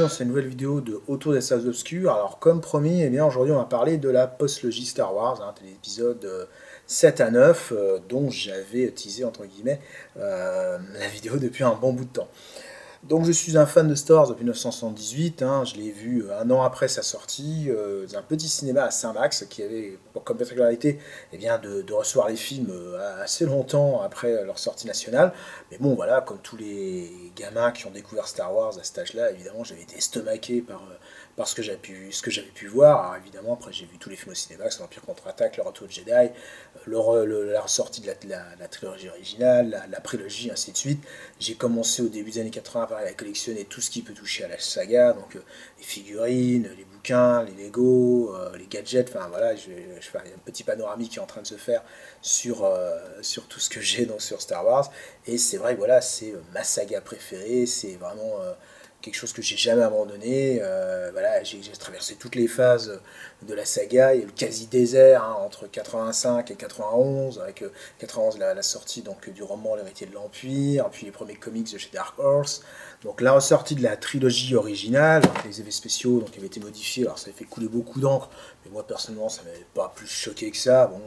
dans cette nouvelle vidéo de Autour des salles obscures. Alors comme promis, eh bien aujourd'hui on va parler de la postlogie Star Wars, des épisodes 7 à 9, dont j'avais teasé entre guillemets la vidéo depuis un bon bout de temps. Donc je suis un fan de Star Wars depuis 1978, je l'ai vu un an après sa sortie, dans un petit cinéma à Saint-Max qui avait comme particularité de recevoir les films assez longtemps après leur sortie nationale. Mais bon voilà, comme tous les gamins qui ont découvert Star Wars à cet âge-là, évidemment j'avais été estomaqué par ce que j'avais pu voir. Alors évidemment après j'ai vu tous les films au cinéma, c'est l'Empire contre-attaque, le Retour de Jedi, la ressortie de la trilogie originale, la prélogie, ainsi de suite. J'ai commencé au début des années 80 à collectionner tout ce qui peut toucher à la saga, donc les figurines, les bouquins, les Lego, les gadgets, enfin voilà, je fais un petit panoramique qui est en train de se faire sur tout ce que j'ai donc sur Star Wars, et c'est vrai que voilà, c'est ma saga préférée, c'est vraiment quelque chose que j'ai jamais abandonné. Voilà, j'ai traversé toutes les phases de la saga. Il y a eu le quasi-désert entre 85 et 91, avec 91 la sortie donc, du roman L'héritier de l'Empire, puis les premiers comics de chez Dark Horse. Donc la ressortie de la trilogie originale, donc les effets spéciaux donc, qui avaient été modifiés, alors ça avait fait couler beaucoup d'encre, mais moi personnellement ça m'avait pas plus choqué que ça. Bon,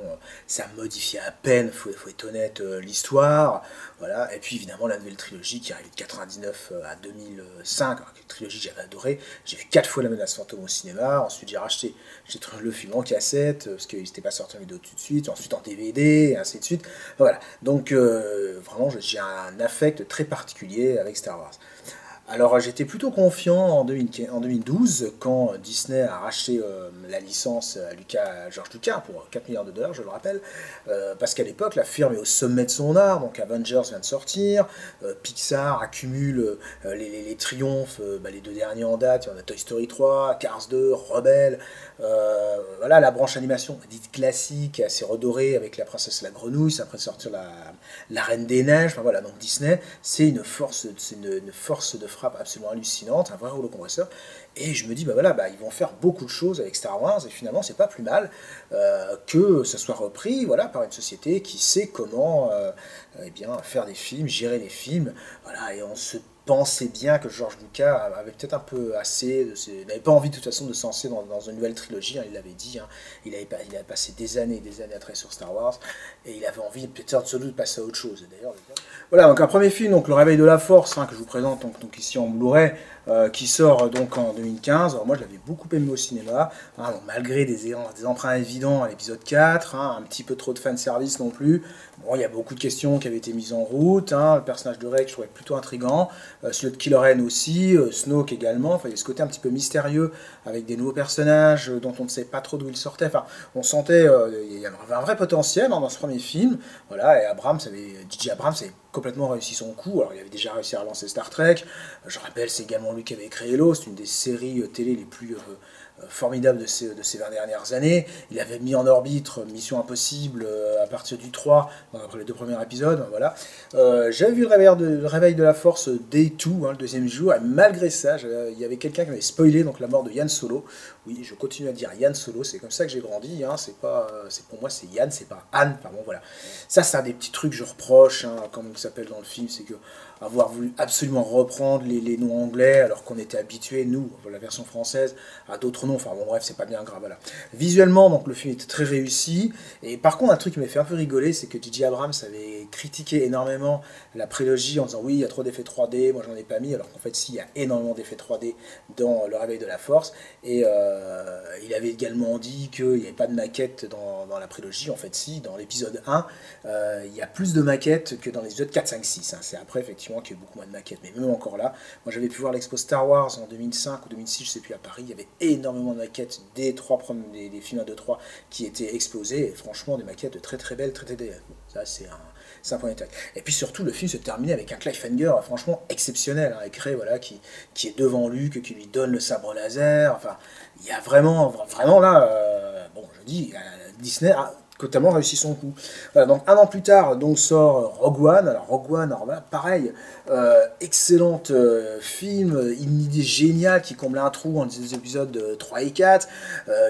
ça modifiait à peine, faut être honnête, l'histoire. Voilà. Et puis évidemment la nouvelle trilogie qui arrive de 99 à 2005, alors, une trilogie que j'avais adorée. J'ai vu 4 fois La Menace Fantôme au cinéma, ensuite j'ai trouvé le film en cassette, parce qu'il n'était pas sorti en vidéo tout de suite, ensuite en DVD, et ainsi de suite. Voilà, donc vraiment j'ai un affect très particulier avec Star Wars. Alors j'étais plutôt confiant en 2012 quand Disney a racheté la licence à George Lucas pour 4 milliards de dollars, je le rappelle, parce qu'à l'époque la firme est au sommet de son art, donc Avengers vient de sortir, Pixar accumule les triomphes, les deux derniers en date, il y en a Toy Story 3, Cars 2, Rebelle, voilà la branche animation dite classique, assez redorée avec la princesse et la grenouille, c'est après sortir la Reine des Neiges, enfin voilà, donc Disney c'est une force de frappe absolument hallucinante, un vrai rouleau compresseur. Et je me dis, ils vont faire beaucoup de choses avec Star Wars, et finalement, c'est pas plus mal que ça soit repris voilà, par une société qui sait comment faire des films, gérer les films. Voilà, et on se pensait bien que George Lucas avait peut-être un peu assez, il n'avait pas envie de toute façon de se lancer dans une nouvelle trilogie, il l'avait dit, il avait passé des années et des années à travailler sur Star Wars, et il avait envie peut-être sans doute de passer à autre chose. D'ailleurs, voilà, donc un premier film, donc Le Réveil de la Force, que je vous présente donc ici en Blu-ray, qui sort donc en 2015. Alors moi je l'avais beaucoup aimé au cinéma, donc malgré des emprunts évidents à l'épisode 4, un petit peu trop de fanservice non plus. Bon, il y a beaucoup de questions qui avaient été mises en route, le personnage de Rey que je trouvais plutôt intriguant, celui de Kylo Ren aussi, Snoke également, enfin il y a ce côté un petit peu mystérieux avec des nouveaux personnages dont on ne sait pas trop d'où ils sortaient, enfin on sentait il y avait un vrai potentiel dans ce premier film, voilà, et J.J. Abrams avait complètement réussi son coup. Alors il avait déjà réussi à relancer Star Trek, je rappelle c'est également lui qui avait créé Lost, une des séries télé les plus formidables de ces 20 dernières années. Il avait mis en orbite Mission Impossible à partir du 3, après les 2 premiers épisodes, voilà. J'avais vu le réveil de la Force Day 2, le deuxième jour, et malgré ça, il y avait quelqu'un qui m'avait spoilé donc, la mort de Yann Solo. Oui, je continue à dire Yann Solo, c'est comme ça que j'ai grandi, pour moi c'est Yann, c'est pas Anne, pardon, voilà. Ça c'est un des petits trucs que je reproche, comme il s'appelle dans le film, c'est que avoir voulu absolument reprendre les noms anglais alors qu'on était habitué, nous, la version française, à d'autres noms, enfin bon bref, c'est pas bien grave, voilà. Visuellement, donc le film était très réussi, et par contre un truc qui m'a fait un peu rigoler, c'est que J.J. Abrams avait critiqué énormément la prélogie en disant oui, il y a trop d'effets 3D, moi j'en ai pas mis, alors qu'en fait si, il y a énormément d'effets 3D dans Le Réveil de la Force, et il avait également dit qu'il n'y avait pas de maquette dans la prélogie, en fait si, dans l'épisode 1, il y a plus de maquettes que dans les épisodes 4, 5, 6, c'est après effectivement qu'il y a eu beaucoup moins de maquettes, mais même encore là, moi j'avais pu voir l'expo Star Wars en 2005 ou 2006, je sais plus, à Paris, il y avait énormément de maquettes des films 1, 2, 3 qui étaient exposés, et franchement des maquettes très très belles, très belles. Ça c'est un point d'intérêt. Et puis surtout le film se terminait avec un cliffhanger franchement exceptionnel, avec Rey voilà, qui est devant Luke, qui lui donne le sabre laser, enfin il y a vraiment là, je dis, Disney a totalement réussi son coup. Voilà, donc un an plus tard, donc sort Rogue One. Alors Rogue One, alors là, pareil, excellente film, une idée géniale qui comblait un trou entre les épisodes 3 et 4,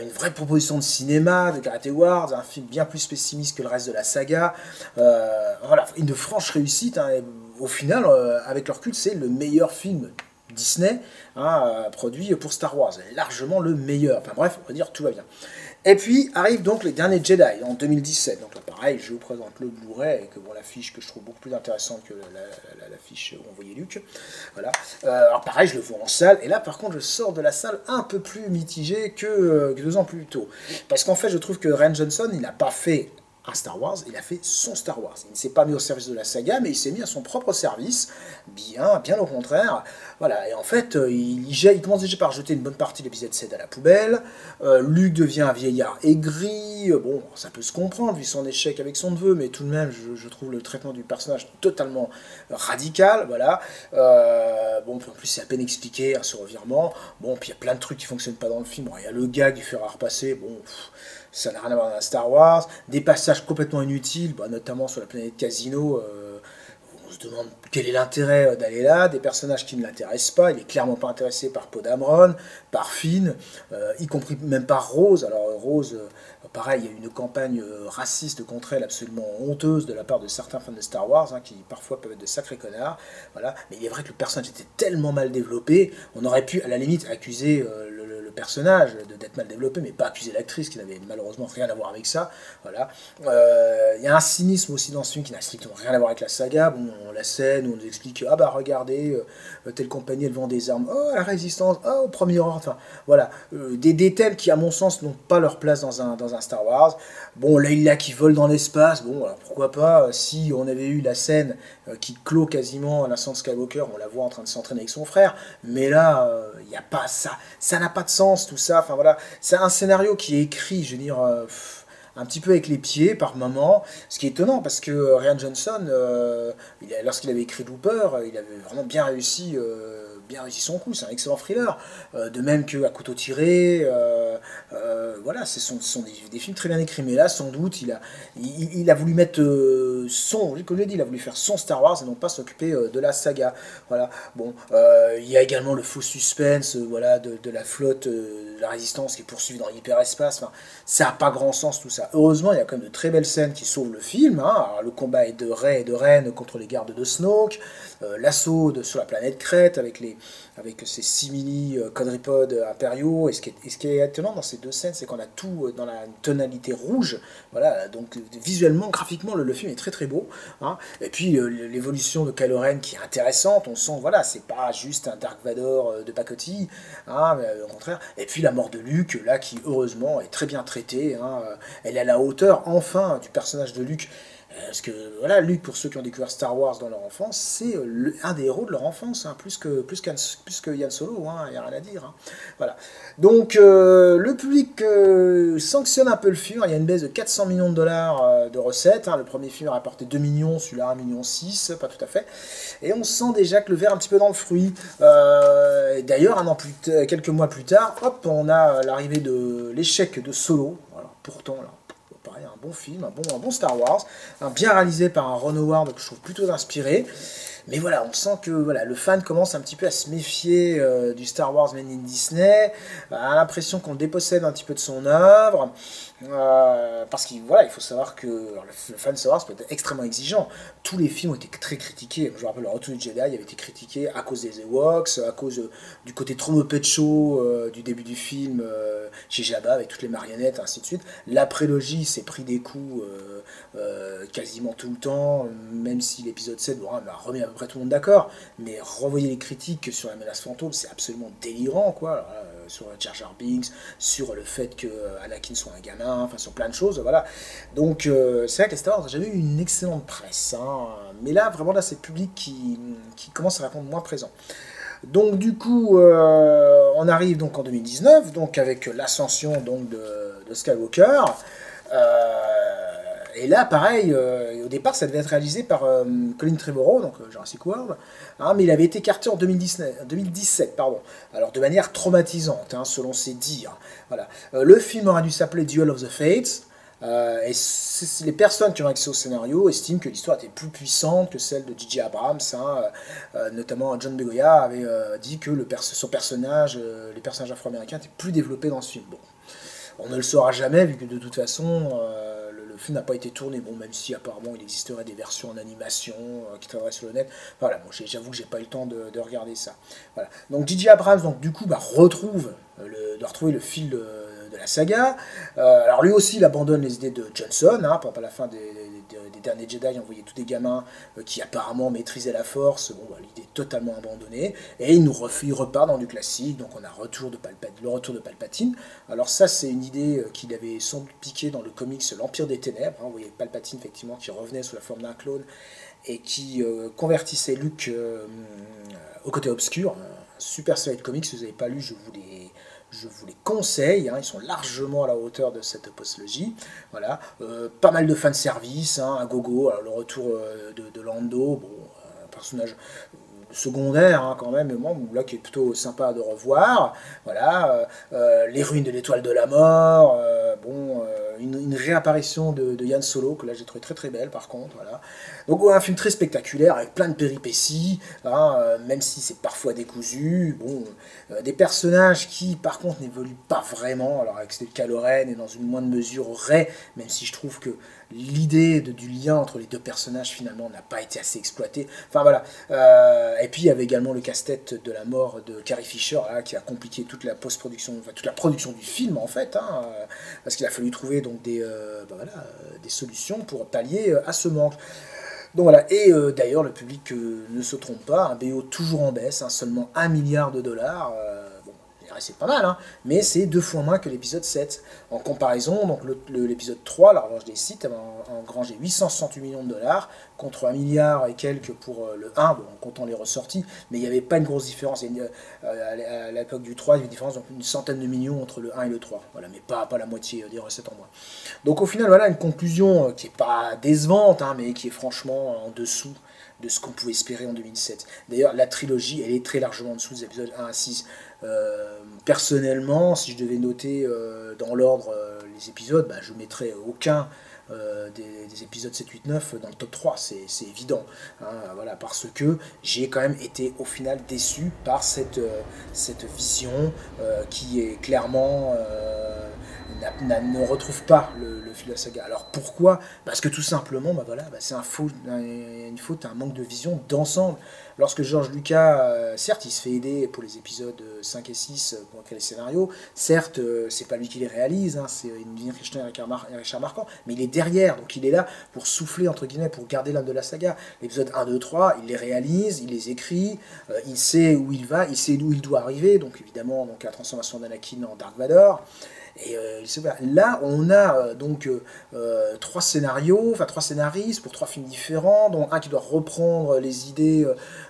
une vraie proposition de cinéma, de Karate Wars, un film bien plus pessimiste que le reste de la saga. Voilà, une franche réussite, et au final, avec leur recul, c'est le meilleur film Disney a produit pour Star Wars. Largement le meilleur. Enfin bref, on va dire tout va bien. Et puis arrivent donc les derniers Jedi en 2017. Donc là, pareil, je vous présente le Blu-ray avec bon, l'affiche que je trouve beaucoup plus intéressante que l'affiche où on voyait Luke. Voilà. Alors pareil, je le vois en salle. Et là, par contre, je sors de la salle un peu plus mitigé que 2 ans plus tôt. Parce qu'en fait, je trouve que Rian Johnson, il n'a pas fait un Star Wars, il a fait son Star Wars. Il ne s'est pas mis au service de la saga, mais il s'est mis à son propre service, bien au contraire. Voilà, et en fait, il commence déjà par jeter une bonne partie de l'épisode 7 à la poubelle. Luke devient un vieillard aigri. Bon, ça peut se comprendre, vu son échec avec son neveu, mais tout de même, je trouve le traitement du personnage totalement radical. Voilà. Bon, en plus, c'est à peine expliqué, ce revirement. Bon, puis il y a plein de trucs qui ne fonctionnent pas dans le film. Bon, il y a le gag du fer à repasser. Bon, ça n'a rien à voir dans Star Wars. Des passages complètement inutiles, bah, notamment sur la planète Casino. On se demande quel est l'intérêt d'aller là. Des personnages qui ne l'intéressent pas. Il est clairement pas intéressé par Poe Dameron, par Finn, y compris même par Rose. Alors Rose, pareil, il y a une campagne raciste contre elle absolument honteuse de la part de certains fans de Star Wars, qui parfois peuvent être de sacrés connards. Voilà. Mais il est vrai que le personnage était tellement mal développé, on aurait pu à la limite accuser le personnage d'être mal développé, mais pas accuser l'actrice qui n'avait malheureusement rien à voir avec ça. Voilà. Il y a un cynisme aussi dans ce film qui n'a strictement rien à voir avec la saga. Bon, la scène où on nous explique ah bah regardez, telle compagnie elle vend des armes, oh la résistance, oh au premier ordre, enfin voilà, des thèmes qui à mon sens n'ont pas leur place dans un Star Wars. Bon, Leila qui vole dans l'espace, bon alors pourquoi pas, si on avait eu la scène qui clôt quasiment l'ascent de Skywalker, on la voit en train de s'entraîner avec son frère, mais là il n'y a pas ça n'a pas de sens tout ça, enfin voilà, c'est un scénario qui est écrit, je veux dire, un petit peu avec les pieds par moment, ce qui est étonnant parce que Rian Johnson, lorsqu'il avait écrit Looper, il avait vraiment bien réussi son coup, c'est un excellent thriller, de même que À couteau tiré, voilà, ce sont des films très bien écrits, mais là sans doute il a voulu mettre comme je l'ai dit, il a voulu faire son Star Wars et non pas s'occuper de la saga, voilà. Bon, il y a également le faux suspense, voilà, de la flotte de la résistance qui est poursuivie dans l'hyperespace, enfin, ça n'a pas grand sens tout ça. Heureusement, il y a quand même de très belles scènes qui sauvent le film, alors, le combat est de Rey et de Ren contre les gardes de Snoke, l'assaut sur la planète Crète avec ces simili quadripodes impériaux, et ce qui est étonnant dans ces deux scènes, c'est qu'on a tout dans la tonalité rouge, voilà, donc visuellement, graphiquement, le film est très très beau, et puis l'évolution de Kylo Ren qui est intéressante, on sent, voilà, c'est pas juste un Dark Vador de pacotille, mais au contraire, et puis la mort de Luke, là, qui heureusement est très bien traitée, elle est à la hauteur, enfin, du personnage de Luke. Parce que voilà, Luke, pour ceux qui ont découvert Star Wars dans leur enfance, c'est un des héros de leur enfance, plus que Yann Solo, il n'y a rien à dire. Voilà. Donc le public sanctionne un peu le film, il y a une baisse de 400 millions de dollars de recettes, le premier film a rapporté 2 millions, celui-là 1,6 million, pas tout à fait, et on sent déjà que le verre est un petit peu dans le fruit. D'ailleurs, quelques mois plus tard, hop, on a l'arrivée de l'échec de Solo, voilà, pourtant là. Pareil, un bon film, un bon Star Wars, bien réalisé par un Ron Howard que je trouve plutôt inspiré. Mais voilà, on sent que voilà, le fan commence un petit peu à se méfier du Star Wars made in Disney, a l'impression qu'on le dépossède un petit peu de son œuvre, parce qu'il voilà, il faut savoir que le fan de Star Wars peut être extrêmement exigeant. Tous les films ont été très critiqués. Je me rappelle, le Retour du Jedi avait été critiqué à cause des Ewoks, à cause du côté trop Muppet Show du début du film chez Jabba avec toutes les marionnettes, ainsi de suite. La prélogie s'est pris des coups quasiment tout le temps, même si l'épisode 7 m'a remis à peu près tout le monde d'accord, mais revoyez les critiques sur la menace fantôme, c'est absolument délirant, quoi. Alors, sur Jar Jar Binks, sur le fait que Anakin soit un gamin, enfin sur plein de choses, voilà. Donc c'est vrai que les Star Wars ont jamais eu une excellente presse, mais là vraiment là c'est le public qui commence à répondre moins présent. Donc du coup on arrive donc en 2019, donc avec l'ascension donc de Skywalker. Et là, pareil, au départ, ça devait être réalisé par Colin Trevorrow, donc Jurassic World, mais il avait été écarté en 2017, pardon. Alors, de manière traumatisante, selon ses dires. Voilà. Le film aurait dû s'appeler Duel of the Fates, et les personnes qui ont accès au scénario estiment que l'histoire était plus puissante que celle de J.J. Abrams, notamment John Boyega avait dit que son personnage, les personnages afro-américains étaient plus développés dans ce film. Bon. On ne le saura jamais, vu que de toute façon, le film n'a pas été tourné, bon, même si apparemment il existerait des versions en animation qui traîneraient sur le net. Voilà, bon, j'avoue que j'ai pas eu le temps de regarder ça. Voilà. Donc J.J. Abrams, donc, du coup, doit retrouver le fil de la saga. Alors lui aussi, il abandonne les idées de Johnson, hein, à la fin des derniers Jedi, il envoyait tous des gamins qui apparemment maîtrisaient la force. Bon, bah, l'idée est totalement abandonnée. Et il repart dans du classique, donc on a le retour de Palpatine. Alors ça, c'est une idée qu'il avait sans doute piqué dans le comics L'Empire des Ténèbres. Hein, vous voyez Palpatine, effectivement, qui revenait sous la forme d'un clone et qui convertissait Luke au côté obscur. Super série de comics, si vous n'avez pas lu, je vous les conseille, hein, ils sont largement à la hauteur de cette postlogie. Voilà. Pas mal de fanservice, hein, à gogo. Alors, le retour de Lando, bon, un personnage secondaire, hein, quand même, mais bon, là qui est plutôt sympa de revoir. Voilà. Les ruines de l'étoile de la mort, une réapparition de Yann Solo, que là j'ai trouvé très très belle par contre. Voilà. Donc un film très spectaculaire avec plein de péripéties, hein, même si c'est parfois décousu. Bon, des personnages qui par contre n'évoluent pas vraiment. Alors avec Kylo Ren et dans une moindre mesure Rey, même si je trouve que l'idée du lien entre les deux personnages finalement n'a pas été assez exploitée. Enfin voilà. Et puis il y avait également le casse-tête de la mort de Carrie Fisher, là, qui a compliqué toute la post-production, enfin, toute la production du film en fait, hein, parce qu'il a fallu trouver donc des solutions pour pallier à ce manque. Donc voilà, et d'ailleurs le public ne se trompe pas, un BO toujours en baisse, hein, seulement 1 milliard de dollars. Bon, c'est pas mal, hein, mais c'est 2 fois moins que l'épisode 7. En comparaison, donc l'épisode 3, la revanche des Sith, a engrangé 868 millions de dollars, contre 1 milliard et quelques pour le 1, bon, en comptant les ressorties, mais il n'y avait pas une grosse différence. À l'époque du 3, il y avait une différence, donc une centaine de millions entre le 1 et le 3, voilà, mais pas la moitié des recettes en moins. Donc au final, voilà une conclusion qui n'est pas décevante, hein, mais qui est franchement en dessous de ce qu'on pouvait espérer en 2007. D'ailleurs, la trilogie, elle est très largement en dessous des épisodes 1 à 6. Personnellement, si je devais noter dans l'ordre les épisodes, bah, je mettrais aucun des épisodes 7, 8, 9 dans le top 3, c'est évident. Hein, voilà, parce que j'ai quand même été au final déçu par cette vision qui est clairement... ne retrouve pas le fil de la saga. Alors pourquoi? Parce que tout simplement, bah voilà, c'est une faute, un manque de vision d'ensemble. Lorsque George Lucas, certes, il se fait aider pour les épisodes 5 et 6 pour écrire les scénarios, certes, c'est pas lui qui les réalise, hein, c'est Irving Kirchner et Richard Marquand, mais il est derrière, donc il est là pour souffler, entre guillemets, pour garder l'âme de la saga. L'épisode 1, 2, 3, il les réalise, il les écrit, il sait où il va, il sait d'où il doit arriver, donc évidemment, donc la transformation d'Anakin en Dark Vador. Et là, on a donc 3 scénaristes pour 3 films différents, dont un qui doit reprendre les idées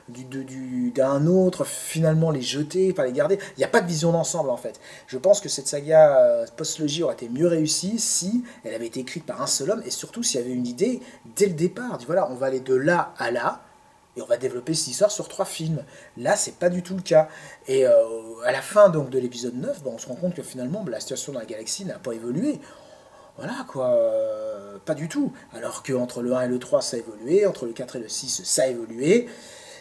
d'un autre, finalement les jeter, pas les garder. Il n'y a pas de vision d'ensemble en fait. Je pense que cette saga post-logie aurait été mieux réussie si elle avait été écrite par un seul homme et surtout s'il y avait une idée dès le départ. Voilà, on va aller de là à là. Et on va développer cette histoire sur 3 films. Là, c'est pas du tout le cas. Et à la fin donc, de l'épisode 9, on se rend compte que finalement, la situation dans la galaxie n'a pas évolué. Voilà, quoi. Pas du tout. Alors qu'entre le 1 et le 3, ça a évolué. Entre le 4 et le 6, ça a évolué.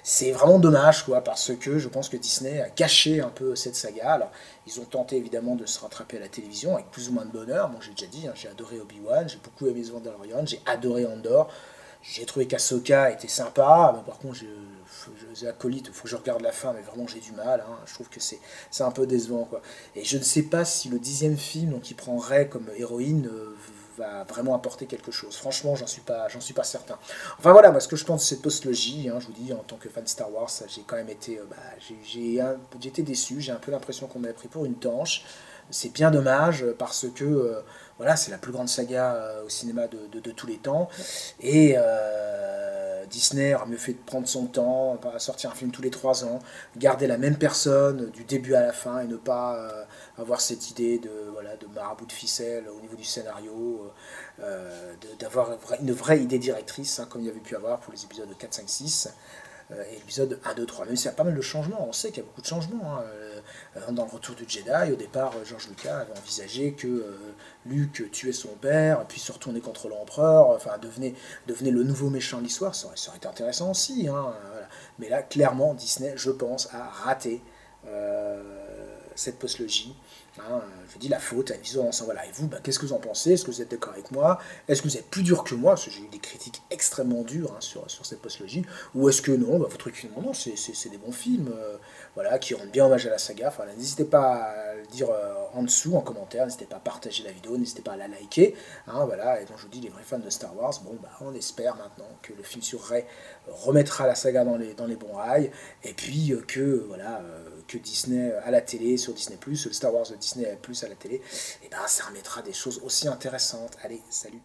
C'est vraiment dommage, quoi, parce que je pense que Disney a gâché un peu cette saga. Alors, ils ont tenté évidemment de se rattraper à la télévision avec plus ou moins de bonheur. Bon, j'ai déjà dit, hein, j'ai adoré Obi-Wan, j'ai beaucoup aimé The Mandalorian, j'ai adoré Andor. J'ai trouvé qu'Ahsoka était sympa, mais par contre, j'ai acolyte, il faut que je regarde la fin, mais vraiment j'ai du mal. Hein. Je trouve que c'est un peu décevant, quoi. Et je ne sais pas si le 10e film, donc, qui prend Rey comme héroïne, va vraiment apporter quelque chose. Franchement, j'en suis pas certain. Enfin voilà, moi ce que je pense de cette postlogie, hein, je vous dis, en tant que fan de Star Wars, j'ai quand même été, j'ai été déçu. J'ai un peu l'impression qu'on m'avait pris pour une tanche. C'est bien dommage parce que voilà, c'est la plus grande saga au cinéma de tous les temps. Et Disney aurait mieux fait de prendre son temps, pas sortir un film tous les 3 ans, garder la même personne du début à la fin et ne pas avoir cette idée de marabout de ficelle au niveau du scénario, d'avoir une vraie idée directrice, hein, comme il y avait pu avoir pour les épisodes 4, 5, 6. Et l'épisode 1, 2, 3. Même s'il y a pas mal de changements, on sait qu'il y a beaucoup de changements. Hein. Dans le Retour du Jedi, au départ, George Lucas avait envisagé que Luke tuait son père, puis se retournait contre l'empereur, enfin devenait le nouveau méchant de l'histoire. Ça aurait été intéressant aussi. Hein, voilà. Mais là, clairement, Disney, je pense, a raté cette postlogie. Hein, je dis la faute à une vision d'ensemble. Voilà. Et vous, ben, qu'est-ce que vous en pensez? Est-ce que vous êtes d'accord avec moi? Est-ce que vous êtes plus dur que moi? Parce que j'ai eu des critiques extrêmement dures hein, sur cette postlogie. Ou est-ce que non, bah, vous trouvez que non, c'est des bons films voilà, qui rendent bien hommage à la saga. Enfin, n'hésitez pas à le dire en dessous, en commentaire. N'hésitez pas à partager la vidéo. N'hésitez pas à la liker. Hein, voilà. Et donc, je vous dis, les vrais fans de Star Wars, bon, bah, on espère maintenant que le film sur Rey remettra la saga dans les bons rails. Et puis voilà. Que Disney à la télé, sur Disney+, le Star Wars de Disney+, à la télé, et ben ça remettra des choses aussi intéressantes. Allez, salut!